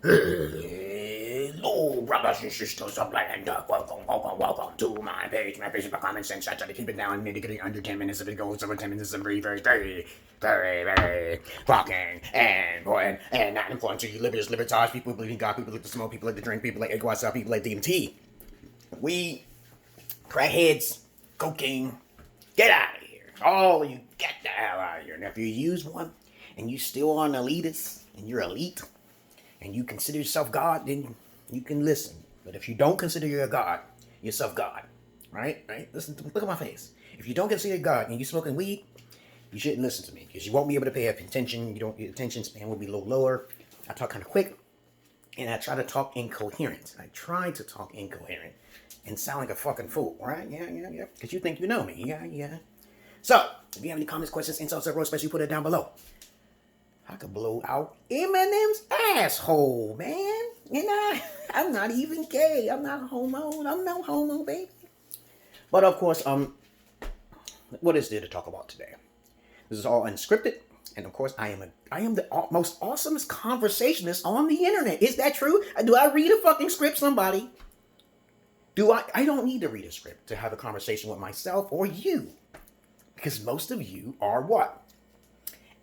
Hello, brothers and sisters of land. Welcome to my page. My page is for common sense. I try to keep it down, getting under 10 minutes if it goes over 10 minutes. I'm very fucking and important and not important to you liberals, libertarians, people who believe in God, people like to smoke, people like to drink, people like Egg people like DMT. We, crackheads, cocaine, get out of here. Oh, you get the hell out of here. And if you use one and you still are an elitist and you're elite, and you consider yourself God, then you can listen. But if you don't consider yourself God, right? Listen, look at my face. If you don't consider God and you're smoking weed, you shouldn't listen to me because you won't be able to pay attention. Your attention span will be a little lower. I talk kind of quick, and I try to talk incoherent. And sound like a fucking fool, right? Yeah. Because you think you know me. Yeah. So, if you have any comments, questions, insults, or roast, especially put it down below. I could blow out Eminem's asshole, man. And I'm not even gay. I'm not homo. I'm no homo, baby. But of course, what is there to talk about today? This is all unscripted, and of course, I am the most awesomest conversationalist on the internet. Is that true? Do I read a fucking script, somebody? I don't need to read a script to have a conversation with myself or you, because most of you are what?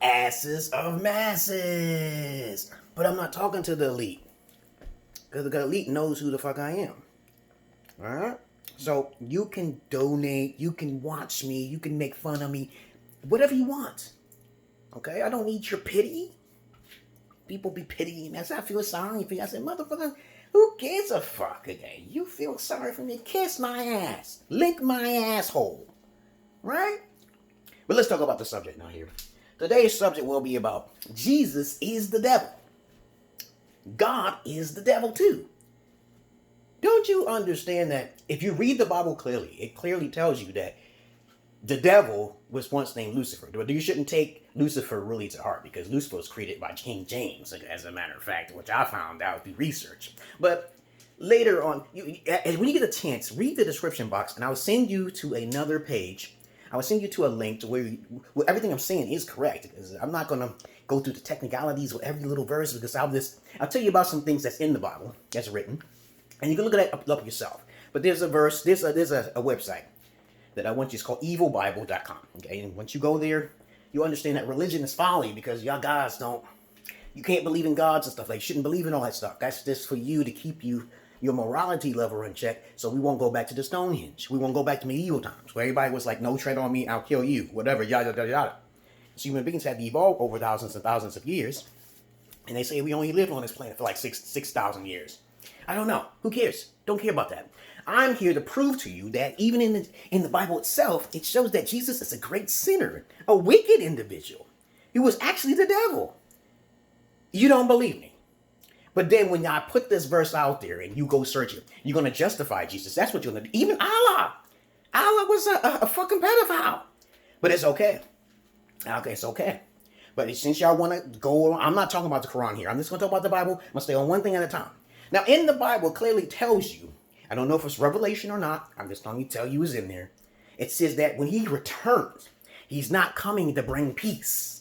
Asses of masses. But I'm not talking to the elite, because the elite knows who the fuck I am. Alright? So you can donate, you can watch me, you can make fun of me, whatever you want. Okay? I don't need your pity. People be pitying me. I feel sorry for you. I said, motherfucker, who gives a fuck? Okay? You feel sorry for me? Kiss my ass. Lick my asshole. Right? But let's talk about the subject now here. Today's subject will be about Jesus is the devil. God is the devil too. Don't you understand that if you read the Bible clearly, it clearly tells you that the devil was once named Lucifer. But you shouldn't take Lucifer really to heart, because Lucifer was created by King James, as a matter of fact, which I found out through research. But later on, when you get a chance, read the description box, and I'll send you to another page. I will send you to a link to where everything I'm saying is correct, because I'm not going to go through the technicalities with every little verse, because I'll tell you about some things that's in the Bible, that's written, and you can look at it up yourself. But there's a verse, there's a website that I want you, it's called evilbible.com, okay? And once you go there, you understand that religion is folly, because y'all guys you can't believe in gods and stuff. Like, you shouldn't believe in all that stuff. That's just for you to keep your morality level in check, so we won't go back to the Stonehenge. We won't go back to medieval times, where everybody was like, no, tread on me, I'll kill you, whatever, yada, yada, yada. So human beings had to evolve over thousands and thousands of years, and they say we only lived on this planet for like 6,000 years. I don't know. Who cares? Don't care about that. I'm here to prove to you that even in the Bible itself, it shows that Jesus is a great sinner, a wicked individual. He was actually the devil. You don't believe me? But then when I put this verse out there and you go search it, you're going to justify Jesus. That's what you're going to do. Even Allah. Allah was a fucking pedophile. But it's okay. Okay, it's okay. But since y'all want to go on, I'm not talking about the Quran here. I'm just going to talk about the Bible. I'm going to stay on one thing at a time. Now, in the Bible, clearly tells you, I don't know if it's revelation or not, I'm just going to tell you it's in there. It says that when he returns, he's not coming to bring peace.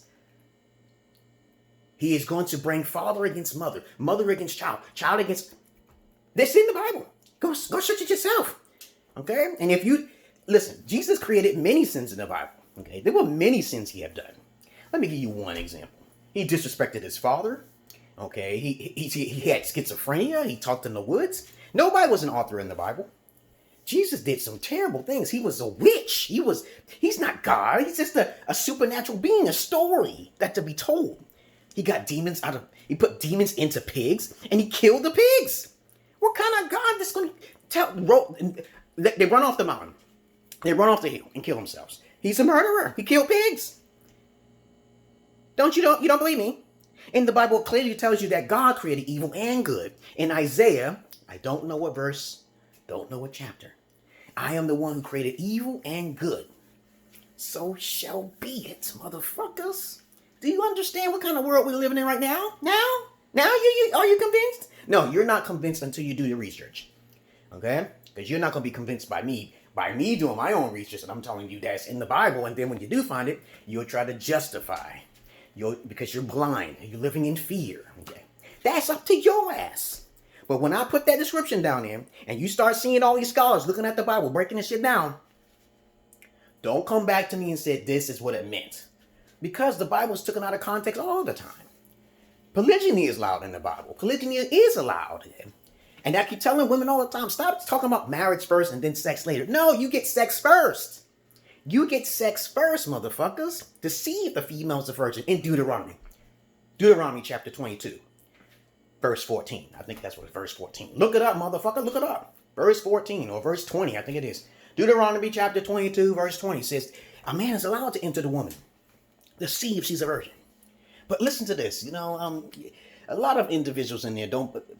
He is going to bring father against mother, mother against child, child against... That's in the Bible. Go search it yourself. Okay? And if you... Listen, Jesus created many sins in the Bible. Okay? There were many sins he have done. Let me give you one example. He disrespected his father. Okay? He had schizophrenia. He talked in the woods. Nobody was an author in the Bible. Jesus did some terrible things. He was a witch. He's not God. He's just a supernatural being, a story that to be told. He got demons he put demons into pigs, and he killed the pigs. What kind of God is going to they run off the mountain. They run off the hill and kill themselves. He's a murderer. He killed pigs. You don't believe me? In the Bible, it clearly tells you that God created evil and good. In Isaiah, I don't know what verse, don't know what chapter. I am the one who created evil and good. So shall be it, motherfuckers. Do you understand what kind of world we're living in right now? Now, are you convinced? No, you're not convinced until you do your research. Okay? Because you're not going to be convinced by me doing my own research, and I'm telling you that's in the Bible, and then when you do find it, you'll try to justify. Because you're blind. You're living in fear. Okay? That's up to your ass. But when I put that description down there, and you start seeing all these scholars looking at the Bible, breaking this shit down, don't come back to me and say this is what it meant. Because the Bible is taken out of context all the time. Polygyny is allowed in the Bible. Polygyny is allowed. And I keep telling women all the time, stop talking about marriage first and then sex later. No, you get sex first. You get sex first, motherfuckers. To see if the female's a virgin in Deuteronomy. Deuteronomy chapter 22. Verse 14. I think that's what it's verse 14. Look it up, motherfucker. Look it up. Verse 14 or verse 20. I think it is. Deuteronomy chapter 22, verse 20 says, a man is allowed to enter the woman to see if she's a virgin. But listen to this. You know, a lot of individuals in there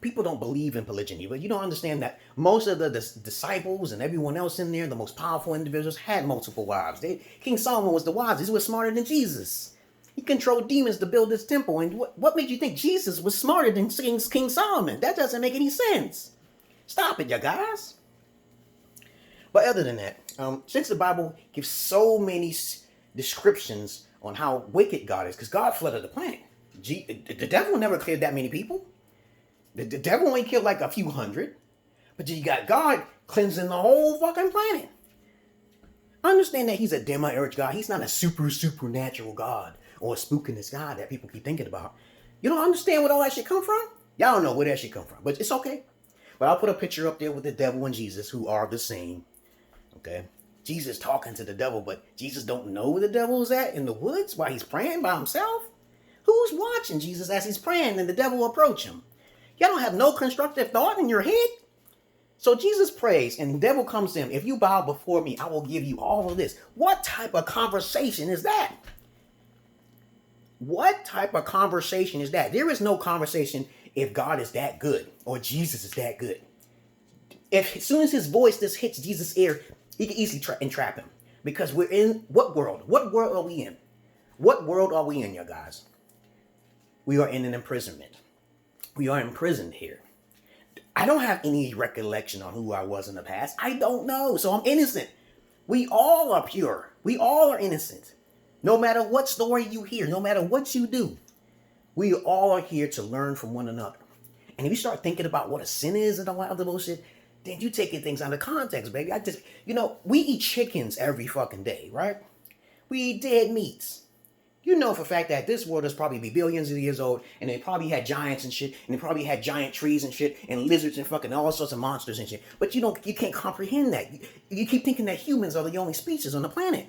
people don't believe in polygyny, but you don't understand that most of the disciples and everyone else in there, the most powerful individuals, had multiple wives. King Solomon was the wisest. He was smarter than Jesus. He controlled demons to build his temple. And what made you think Jesus was smarter than King Solomon? That doesn't make any sense. Stop it, you guys. But other than that, since the Bible gives so many descriptions on how wicked God is, because God flooded the planet. The devil never killed that many people. The devil only killed like a few hundred. But you got God cleansing the whole fucking planet. Understand that he's a demiurge God. He's not a supernatural God or a spookiness God that people keep thinking about. You don't understand where all that shit come from? Y'all don't know where that shit come from. But it's okay. But I'll put a picture up there with the devil and Jesus, who are the same. Okay? Jesus talking to the devil, but Jesus don't know where the devil is at in the woods while he's praying by himself? Who's watching Jesus as he's praying and the devil will approach him? Y'all don't have no constructive thought in your head? So Jesus prays and the devil comes to him. If you bow before me, I will give you all of this. What type of conversation is that? What type of conversation is that? There is no conversation if God is that good or Jesus is that good. If as soon as his voice just hits Jesus' ear, he can easily entrap him. Because we're in what world? What world are we in? What world are we in, you guys? We are in an imprisonment. We are imprisoned here. I don't have any recollection on who I was in the past. I don't know. So I'm innocent. We all are pure. We all are innocent. No matter what story you hear, no matter what you do, we all are here to learn from one another. And if you start thinking about what a sin is and all that other bullshit, then you taking things out of context, baby. We eat chickens every fucking day, right? We eat dead meats. You know for a fact that this world is probably be billions of years old, and they probably had giants and shit, and they probably had giant trees and shit, and lizards and fucking all sorts of monsters and shit. But you can't comprehend that. You keep thinking that humans are the only species on the planet.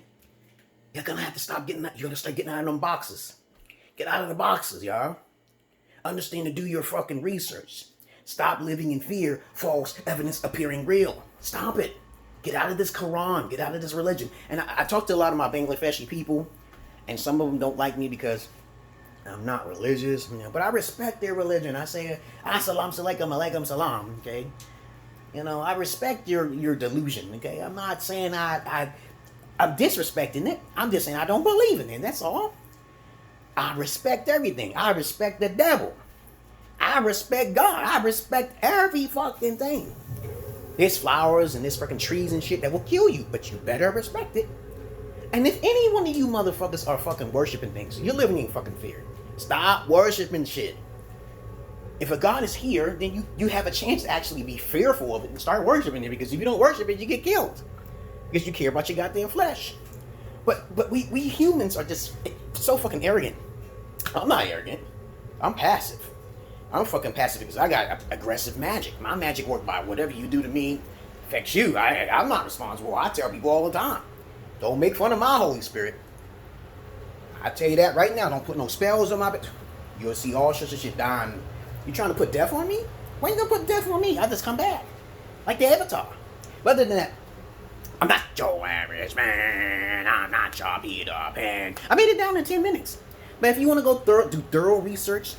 You're gonna have to stop getting that. You're gonna start getting out of them boxes. Get out of the boxes, y'all. Understand to do your fucking research. Stop living in fear, false evidence appearing real. Stop it. Get out of this Quran. Get out of this religion. And I talk to a lot of my Bangladeshi people, and some of them don't like me because I'm not religious, but I respect their religion. I say, Assalamu alaikum salam, okay? I respect your delusion, okay? I'm not saying I'm disrespecting it. I'm just saying I don't believe in it, that's all. I respect everything. I respect the devil. I respect God. I respect every fucking thing. There's flowers and there's fucking trees and shit that will kill you, but you better respect it. And if any one of you motherfuckers are fucking worshiping things, you're living in fucking fear. Stop worshiping shit. If a God is here, then you have a chance to actually be fearful of it and start worshiping it, because if you don't worship it, you get killed. Because you care about your goddamn flesh. But we humans are just so fucking arrogant. I'm not arrogant. I'm passive. I'm fucking passive because I got aggressive magic. My magic work by whatever you do to me affects you. I'm not responsible. I tell people all the time, don't make fun of my Holy Spirit. I tell you that right now. Don't put no spells on my bed. You'll see all sorts of shit dying. You trying to put death on me? Why you gonna put death on me? I just come back. Like the Avatar. But other than that, I'm not your average man. I'm not your Peter Pan. I made it down in 10 minutes. But if you want to go do thorough research,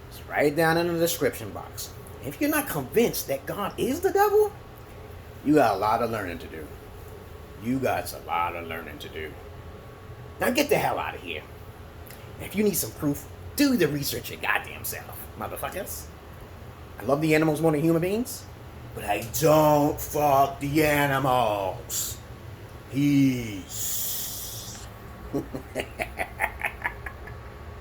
it's right down in the description box. If you're not convinced that God is the devil, you got a lot of learning to do. You got a lot of learning to do. Now get the hell out of here. If you need some proof, do the research your goddamn self, motherfuckers. I love the animals more than human beings, but I don't fuck the animals. Peace.